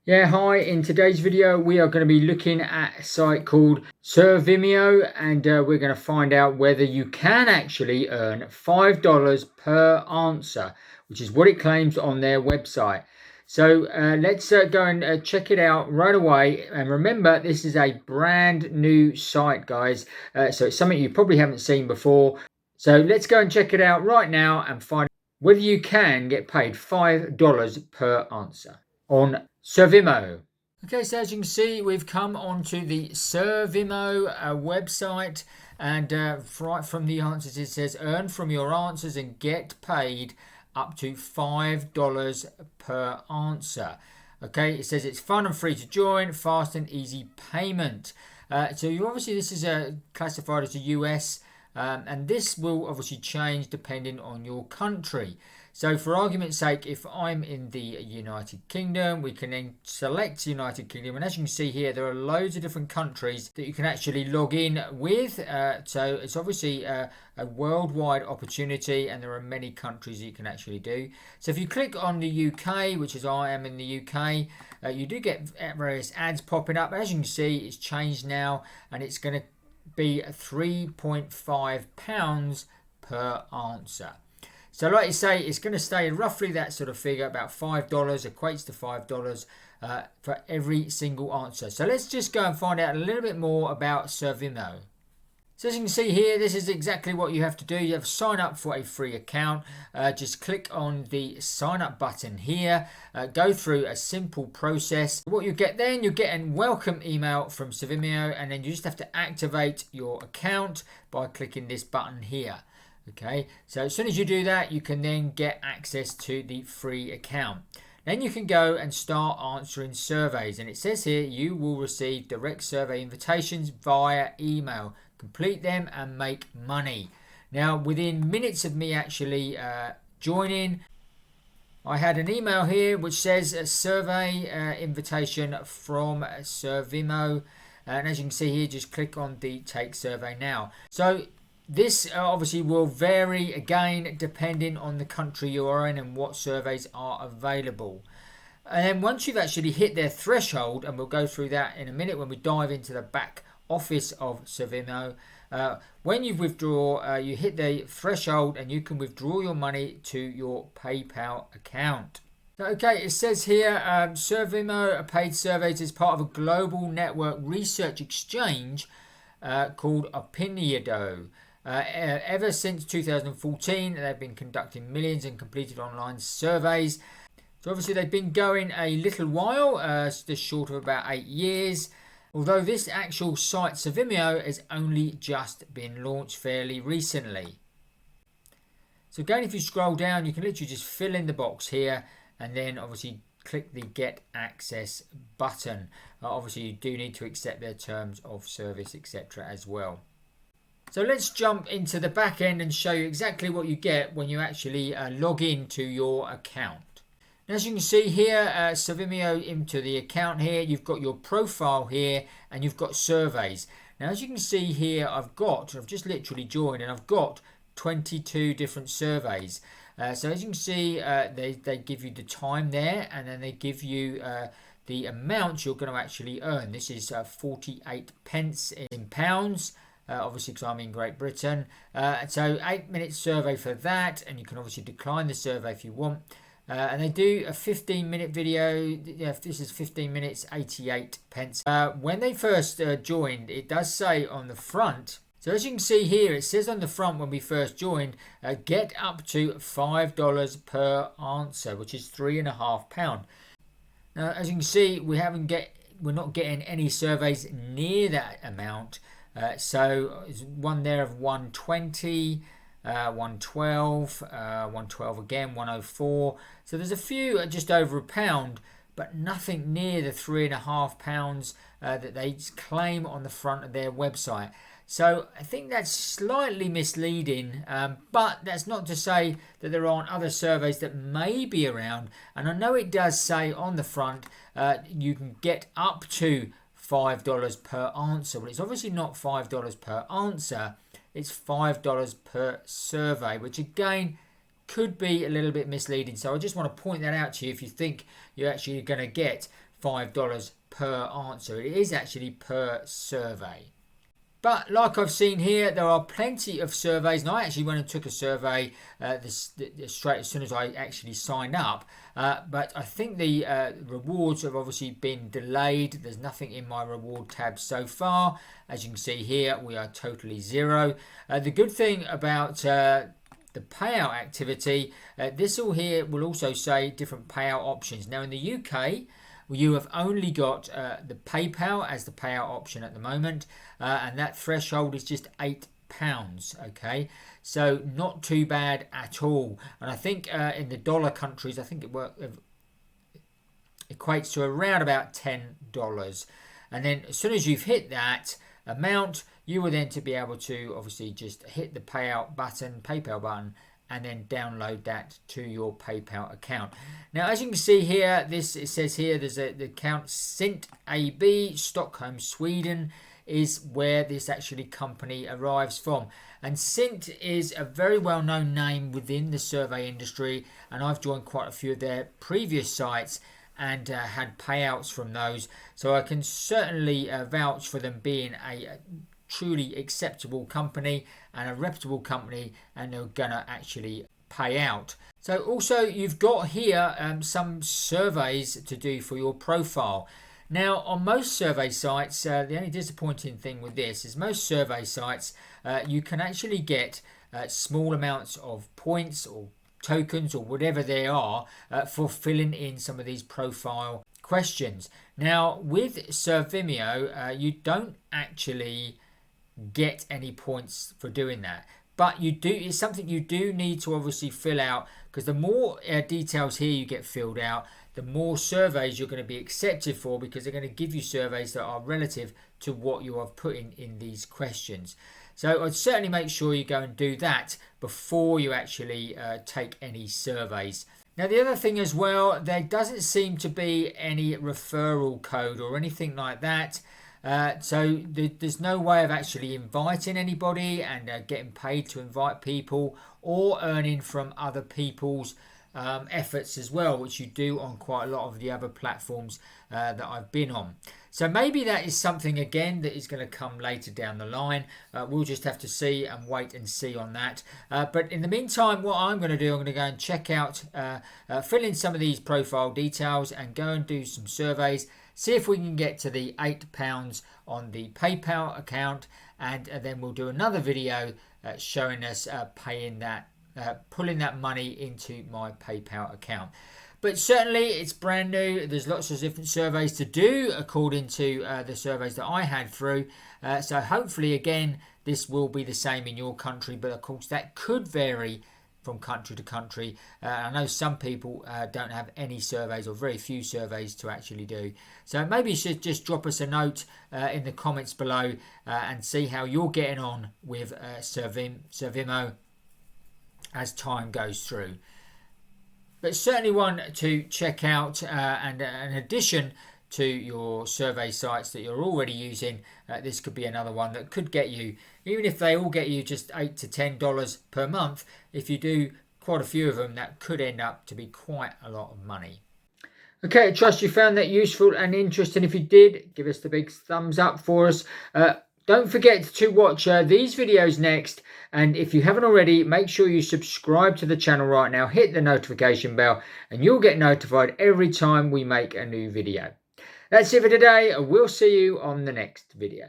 Yeah, hi. In today's video, we are going to be looking at a site called Survimo, and we're going to find out whether you can actually earn $5 per answer, which is what it claims on their website. So let's go and check it out right away. And remember, this is a brand new site, guys. So it's something you probably haven't seen before. So let's go and check it out right now and find out whether you can get paid $5 per answer on Survimo. Okay, so as you can see, we've come onto the Survimo website, and right from the answers, it says earn from your answers and get paid up to $5 per answer. Okay, it says it's fun and free to join, fast and easy payment. So you obviously this is classified as a US, and this will obviously change depending on your country. So for argument's sake, if I'm in the United Kingdom, we can then select United Kingdom. And as you can see here, there are loads of different countries that you can actually log in with. So it's obviously a worldwide opportunity, and there are many countries that you can actually do. So if you click on the UK, which is I am in the UK, you do get various ads popping up. As you can see, it's changed now, and it's going to be £3.5 per answer. So like you say, it's going to stay roughly that sort of figure, about $5, equates to $5 for every single answer. So let's just go and find out a little bit more about Survimo. So as you can see here, this is exactly what you have to do. You have to sign up for a free account. Just click on the sign up button here. Go through a simple process. What you get then, you get a welcome email from Survimo, and then you just have to activate your account by clicking this button here. Okay, so as soon as you do that, you can then get access to the free account. Then you can go and start answering surveys, and it says here you will receive direct survey invitations via email. Complete them and make money. Now, within minutes of me actually joining, I had an email here which says a survey invitation from Survimo, and as you can see here, just click on the take survey now. So this obviously will vary again depending on the country you are in and what surveys are available. And then once you've actually hit their threshold, and we'll go through that in a minute when we dive into the back office of Survimo, when you withdraw, you hit the threshold and you can withdraw your money to your PayPal account. Okay, it says here Survimo paid surveys as part of a global network research exchange called Opiniodo. Ever since 2014, they've been conducting millions and completed online surveys. So obviously they've been going a little while, just short of about 8 years. Although this actual site, Survimo, has only just been launched fairly recently. So again, if you scroll down, you can literally just fill in the box here, and then obviously click the Get Access button. Obviously, you do need to accept their terms of service, etc. as well. So let's jump into the back end and show you exactly what you get when you actually log into your account. Now, as you can see here, Survimo into the account here, you've got your profile here and you've got surveys. Now, as you can see here, I've just literally joined and I've got 22 different surveys. So as you can see, they give you the time there, and then they give you the amount you're going to actually earn. This is 48 pence in pounds. Obviously because I'm in Great Britain. So 8-minute survey for that, and you can obviously decline the survey if you want. And they do a 15-minute video. Yeah, this is 15 minutes, 88 pence. When they first joined, it does say on the front, so as you can see here, it says on the front when we first joined, get up to $5 per answer, which is £3.5. Now, as you can see, we're not getting any surveys near that amount. So it's one there of 120, 112, 112 again, 104. So there's a few at just over £1, but nothing near the £3.5 that they claim on the front of their website. So I think that's slightly misleading, but that's not to say that there aren't other surveys that may be around. And I know it does say on the front you can get up to $5 per answer. Well, it's obviously not $5 per answer, it's $5 per survey, which again could be a little bit misleading. So I just want to point that out to you if you think you're actually going to get $5 per answer. It is actually per survey. But like I've seen here, there are plenty of surveys, and I actually went and took a survey straight as soon as I actually signed up. But I think the rewards have obviously been delayed. There's nothing in my reward tab so far. As you can see here, we are totally zero. The good thing about the payout activity, this all here will also say different payout options. Now in the UK, you have only got the PayPal as the payout option at the moment, and that threshold is just £8. Okay, so not too bad at all. And I think in the dollar countries, I think it equates to around about $10. And then as soon as you've hit that amount, you will then to be able to obviously just hit the payout button, PayPal button, and then download that to your PayPal account. Now, as you can see here, it says here there's the account Sint AB, Stockholm, Sweden, is where this actually company arrives from. And Sint is a very well-known name within the survey industry, and I've joined quite a few of their previous sites and had payouts from those. So I can certainly vouch for them being a truly acceptable company and a reputable company, and they're gonna actually pay out. So also you've got here some surveys to do for your profile. Now on most survey sites, the only disappointing thing with this is most survey sites you can actually get small amounts of points or tokens or whatever they are for filling in some of these profile questions. Now with Survimo, you don't actually get any points for doing that, but you do, it's something you do need to obviously fill out, because the more details here you get filled out, the more surveys you're going to be accepted for, because they're going to give you surveys that are relative to what you are putting in these questions. So I'd certainly make sure you go and do that before you actually take any surveys. Now the other thing as well, there doesn't seem to be any referral code or anything like that. So there's no way of actually inviting anybody and getting paid to invite people, or earning from other people's efforts as well, which you do on quite a lot of the other platforms that I've been on. So maybe that is something again that is going to come later down the line. We'll just have to see and wait and see on that. But in the meantime, what I'm going to do, I'm going to go and check out, fill in some of these profile details and go and do some surveys. See if we can get to the £8 on the PayPal account, and then we'll do another video showing us paying that, pulling that money into my PayPal account. But certainly it's brand new. There's lots of different surveys to do according to the surveys that I had through. So hopefully again this will be the same in your country, but of course that could vary from country to country. I know some people don't have any surveys or very few surveys to actually do. So maybe you should just drop us a note in the comments below and see how you're getting on with Survimo as time goes through. But certainly one to check out, and in addition to your survey sites that you're already using, this could be another one that could get you, even if they all get you just $8 to $10 per month, if you do quite a few of them, that could end up to be quite a lot of money. Okay, I trust you found that useful and interesting. If you did, give us the big thumbs up for us. Don't forget to watch these videos next, and if you haven't already, make sure you subscribe to the channel right now, hit the notification bell, and you'll get notified every time we make a new video. That's it for today. We'll see you on the next video.